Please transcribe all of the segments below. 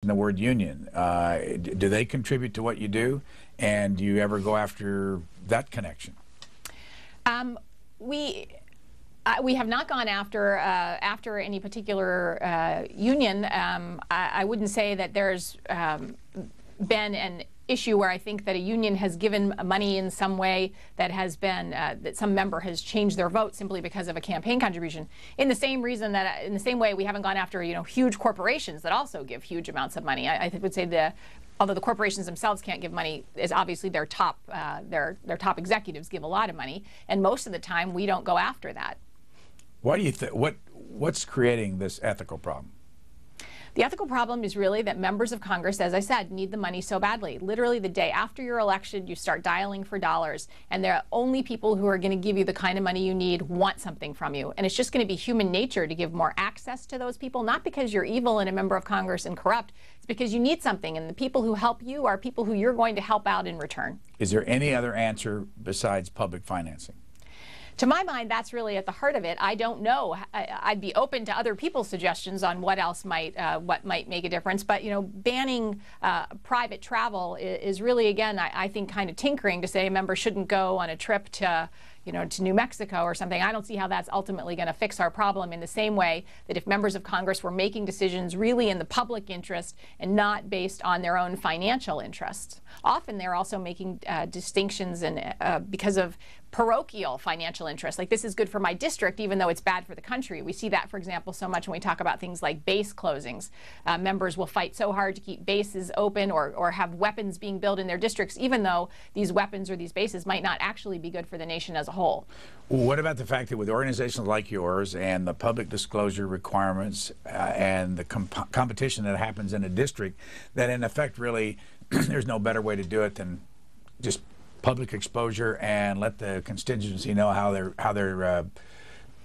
the word union. Do they contribute to what you do? And do you ever go after that connection? We have not gone after any particular union. I wouldn't say that there's been an issue where I think that a union has given money in some way that has been that some member has changed their vote simply because of a campaign contribution. In the same way, we haven't gone after huge corporations that also give huge amounts of money. I would say although the corporations themselves can't give money, is obviously their top executives give a lot of money, and most of the time we don't go after that. Why do you think? What's creating this ethical problem? The ethical problem is really that members of Congress, as I said, need the money so badly. Literally the day after your election, you start dialing for dollars, and the only people who are going to give you the kind of money you need want something from you. And it's just going to be human nature to give more access to those people, not because you're evil and a member of Congress and corrupt. It's because you need something, and the people who help you are people who you're going to help out in return. Is there any other answer besides public financing? To my mind, that's really at the heart of it. I don't know. I'd be open to other people's suggestions on what else might make a difference. But banning private travel is really, again, I think, kind of tinkering to say a member shouldn't go on a trip to to New Mexico or something. I don't see how that's ultimately going to fix our problem, in the same way that if members of Congress were making decisions really in the public interest and not based on their own financial interests. Often they're also making distinctions because of parochial financial interests. Like, this is good for my district even though it's bad for the country. We see that, for example, so much when we talk about things like base closings. Members will fight so hard to keep bases open or have weapons being built in their districts, even though these weapons or these bases might not actually be good for the nation as a whole. What about the fact that with organizations like yours and the public disclosure requirements and the competition that happens in a district, that in effect really there's no better way to do it than just public exposure and let the constituency know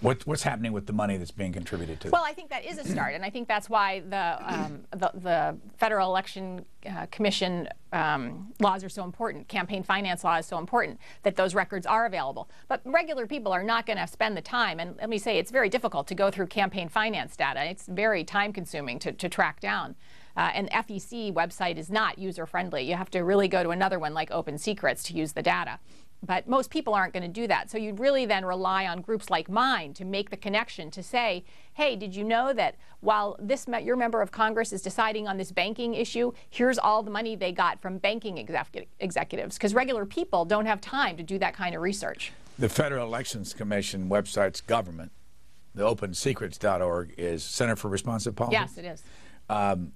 what's happening with the money that's being contributed to? Well, I think that is a start, and I think that's why the Federal Election Commission laws are so important. Campaign finance law is so important, that those records are available. But regular people are not going to spend the time, and let me say, it's very difficult to go through campaign finance data. It's very time-consuming to track down. And the FEC website is not user-friendly. You have to really go to another one like OpenSecrets to use the data. But most people aren't going to do that. So you'd really then rely on groups like mine to make the connection, to say, hey, did you know that while your member of Congress is deciding on this banking issue, here's all the money they got from banking executives? Because regular people don't have time to do that kind of research. The Federal Elections Commission website's government, the OpenSecrets.org, is Center for Responsive Politics? Yes, it is.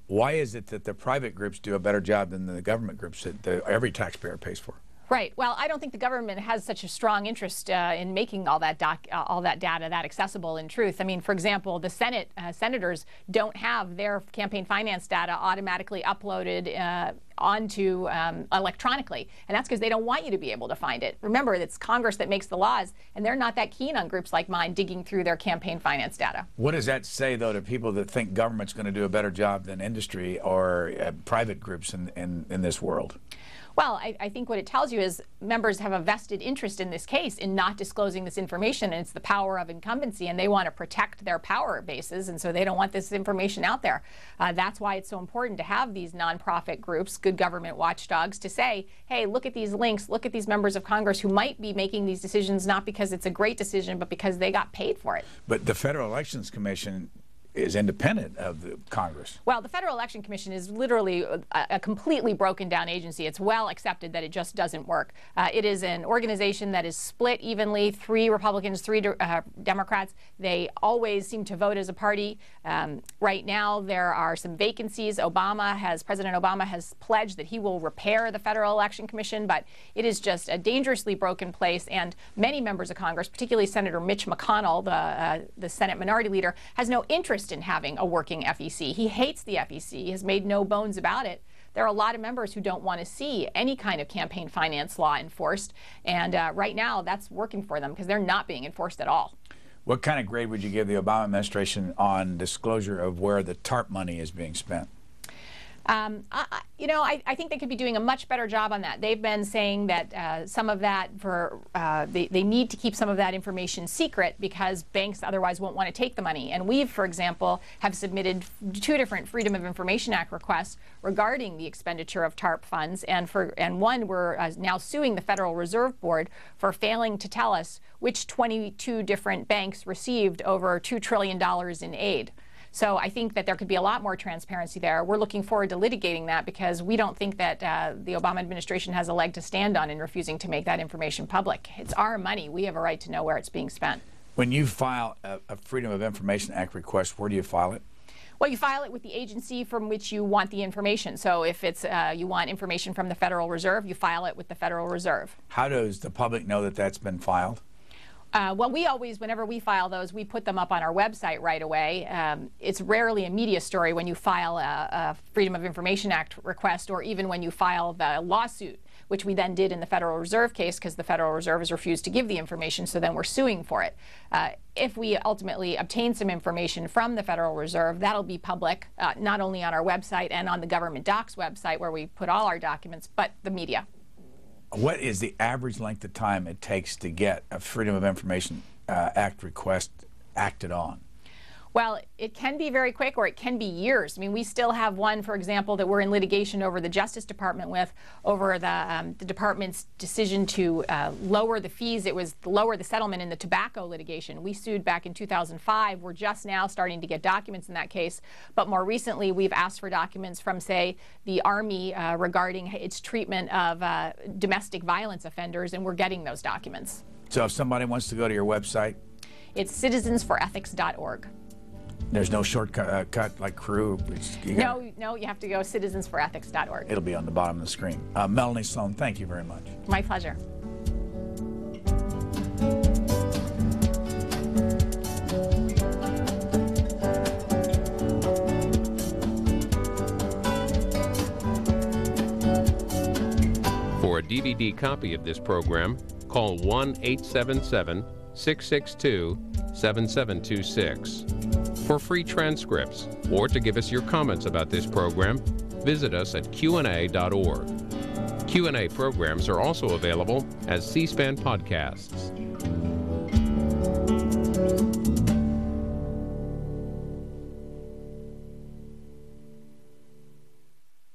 Why is it that the private groups do a better job than the government groups that every taxpayer pays for? Right. Well, I don't think the government has such a strong interest in making all that data that accessible. In truth, I mean, for example, the senators don't have their campaign finance data automatically uploaded onto electronically, and that's because they don't want you to be able to find it. Remember, it's Congress that makes the laws, and they're not that keen on groups like mine digging through their campaign finance data. What does that say, though, to people that think government's going to do a better job than industry or private groups in this world? Well, I think what it tells you is members have a vested interest in this case in not disclosing this information, and it's the power of incumbency, and they want to protect their power bases, and so they don't want this information out there. That's why it's so important to have these nonprofit groups, good government watchdogs, to say, hey, look at these links, look at these members of Congress who might be making these decisions not because it's a great decision, but because they got paid for it. But the Federal Elections Commission is independent of the Congress. Well, the Federal Election Commission is literally a completely broken down agency. It's well accepted that it just doesn't work. It is an organization that is split evenly, 3 Republicans, 3 Democrats. They always seem to vote as a party. Right now there are some vacancies. President Obama has pledged that he will repair the Federal Election Commission, but it is just a dangerously broken place, and many members of Congress, particularly Senator Mitch McConnell, the Senate Minority Leader, has no interest in having a working FEC. He hates the FEC. He has made no bones about it. There are a lot of members who don't want to see any kind of campaign finance law enforced, and right now that's working for them because they're not being enforced at all. What kind of grade would you give the Obama administration on disclosure of where the TARP money is being spent? I think they could be doing a much better job on that. They've been saying that some of that they need to keep some of that information secret because banks otherwise won't want to take the money. And we've, for example, have submitted 2 different Freedom of Information Act requests regarding the expenditure of TARP funds, and one we're now suing the Federal Reserve Board for failing to tell us which 22 different banks received over $2 trillion in aid. So I think that there could be a lot more transparency there. We're looking forward to litigating that because we don't think that the Obama administration has a leg to stand on in refusing to make that information public. It's our money. We have a right to know where it's being spent. When you file a Freedom of Information Act request, where do you file it? Well, you file it with the agency from which you want the information. So if it's you want information from the Federal Reserve, you file it with the Federal Reserve. How does the public know that that's been filed? Well, we always, whenever we file those, we put them up on our website right away. It's rarely a media story when you file a Freedom of Information Act request, or even when you file the lawsuit, which we then did in the Federal Reserve case because the Federal Reserve has refused to give the information, so then we're suing for it. If we ultimately obtain some information from the Federal Reserve, that'll be public, not only on our website and on the Government Docs website where we put all our documents, but the media. What is the average length of time it takes to get a Freedom of Information Act request acted on? Well, it can be very quick or it can be years. I mean, we still have one, for example, that we're in litigation over the Justice Department with, over the department's decision to lower the fees. It was lower the settlement in the tobacco litigation. We sued back in 2005. We're just now starting to get documents in that case. But more recently, we've asked for documents from, say, the Army regarding its treatment of domestic violence offenders, and we're getting those documents. So if somebody wants to go to your website? It's citizensforethics.org. There's no shortcut like crew? No, you have to go citizensforethics.org. It'll be on the bottom of the screen. Melanie Sloan, thank you very much. My pleasure. For a DVD copy of this program, call 1-877-662-7726. For free transcripts or to give us your comments about this program, visit us at Q&A.org. Q&A programs are also available as C-SPAN podcasts.